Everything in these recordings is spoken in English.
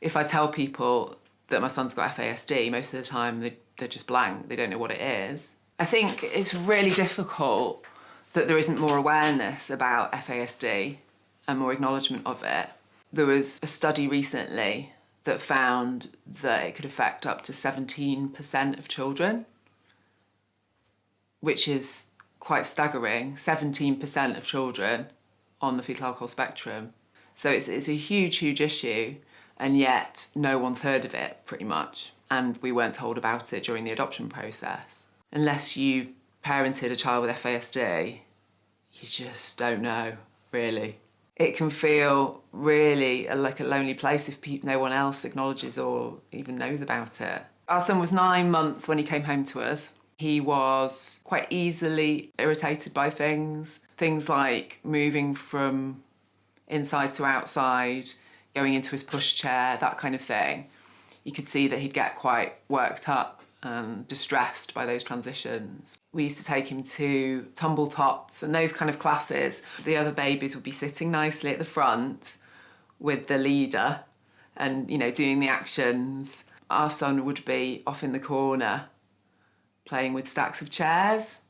If I tell people that my son's got FASD, most of the time they're just blank, they don't know what it is. I think it's really difficult that there isn't more awareness about FASD and more acknowledgement of it. There was a study recently that found that it could affect up to 17% of children, which is quite staggering. 17% of children on the fetal alcohol spectrum. So it's a huge, huge issue, and yet no one's heard of it, pretty much. And we weren't told about it during the adoption process. Unless you've parented a child with FASD, you just don't know, really. It can feel really like a lonely place if no one else acknowledges or even knows about it. Our son was 9 months when he came home to us. He was quite easily irritated by things like moving from inside to outside, going into his pushchair, that kind of thing. You could see that he'd get quite worked up and distressed by those transitions. We used to take him to tumble tots and those kind of classes. The other babies would be sitting nicely at the front with the leader and, you know, doing the actions. Our son would be off in the corner playing with stacks of chairs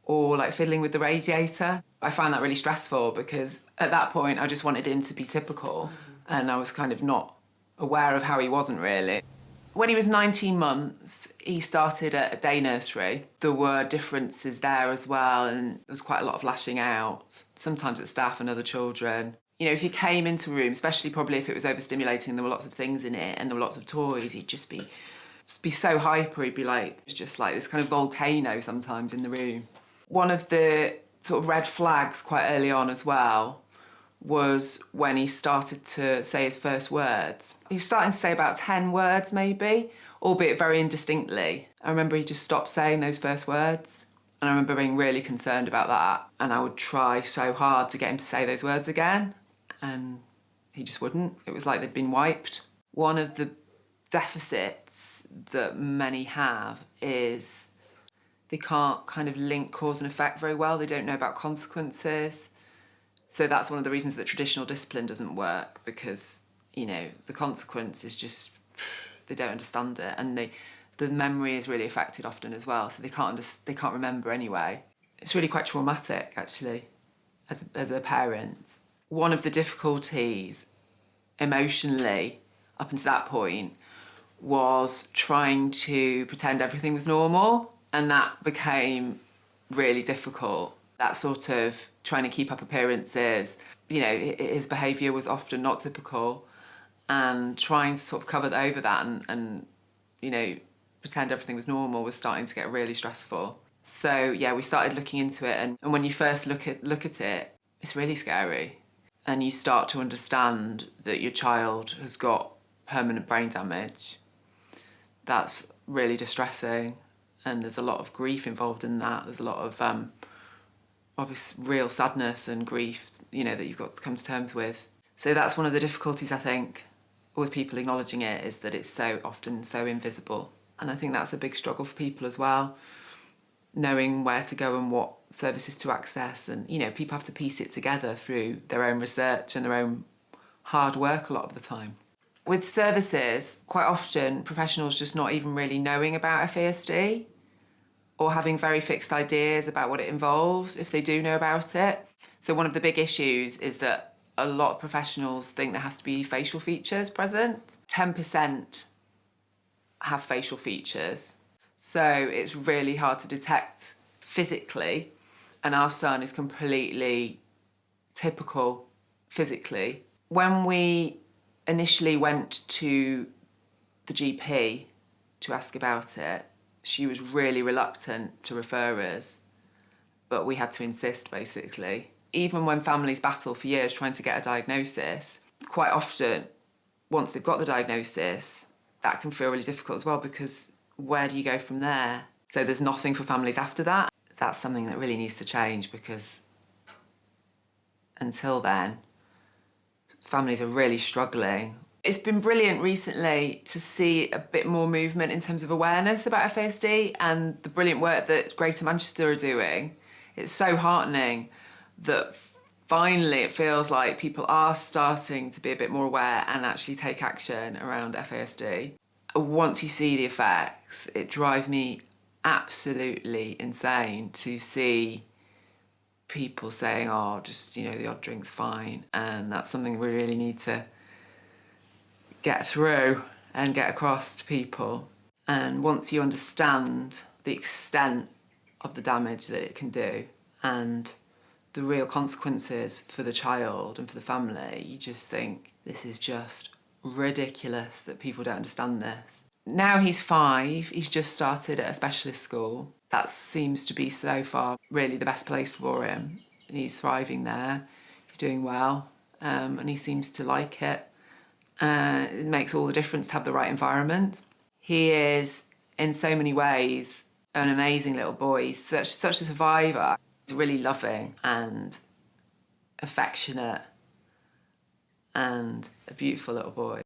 or like fiddling with the radiator. I found that really stressful because at that point I just wanted him to be typical and I was kind of not aware of how he wasn't really. When he was 19 months, he started at a day nursery. There were differences there as well, and there was quite a lot of lashing out, sometimes at staff and other children. You know, if you came into a room, especially probably if it was overstimulating, there were lots of things in it and there were lots of toys, he'd just be so hyper, he'd be like, it's just like this kind of volcano sometimes in the room. One of the sort of red flags quite early on as well was when he started to say his first words. He was starting to say about 10 words maybe, albeit very indistinctly. I remember he just stopped saying those first words and I remember being really concerned about that, and I would try so hard to get him to say those words again and he just wouldn't. It was like they'd been wiped. One of the deficits that many have is they can't kind of link cause and effect very well. They don't know about consequences. So that's one of the reasons that traditional discipline doesn't work, because, you know, the consequence is just, they don't understand it, and the memory is really affected often as well, so they can't remember anyway. It's really quite traumatic, actually, as a parent. One of the difficulties emotionally up until that point was trying to pretend everything was normal, and that became really difficult. That sort of trying to keep up appearances, you know, his behaviour was often not typical, and trying to sort of cover over that and you know, pretend everything was normal was starting to get really stressful. So yeah, we started looking into it, and when you first look at it, it's really scary, and you start to understand that your child has got permanent brain damage. That's really distressing, and there's a lot of grief involved in that. There's a lot of obvious real sadness and grief, you know, that you've got to come to terms with. So that's one of the difficulties, I think, with people acknowledging it, is that it's so often so invisible. And I think that's a big struggle for people as well, knowing where to go and what services to access. And, you know, people have to piece it together through their own research and their own hard work a lot of the time. With services, quite often professionals just not even really knowing about FASD, or having very fixed ideas about what it involves if they do know about it. So one of the big issues is that a lot of professionals think there has to be facial features present. 10% have facial features. So it's really hard to detect physically, and our son is completely typical physically. When we initially went to the GP to ask about it, she was really reluctant to refer us, but we had to insist, basically. Even when families battle for years trying to get a diagnosis, quite often, once they've got the diagnosis, that can feel really difficult as well, because where do you go from there? So there's nothing for families after that. That's something that really needs to change, because until then, families are really struggling. It's been brilliant recently to see a bit more movement in terms of awareness about FASD and the brilliant work that Greater Manchester are doing. It's so heartening that finally it feels like people are starting to be a bit more aware and actually take action around FASD. Once you see the effects, it drives me absolutely insane to see people saying, oh, just, the odd drink's fine. And that's something we really need to get through and get across to people. And once you understand the extent of the damage that it can do and the real consequences for the child and for the family, you just think, this is just ridiculous that people don't understand this. Now he's 5, he's just started at a specialist school. That seems to be so far really the best place for him. He's thriving there, he's doing well, and he seems to like it. It makes all the difference to have the right environment. He is, in so many ways, an amazing little boy. He's such a survivor. He's really loving and affectionate and a beautiful little boy.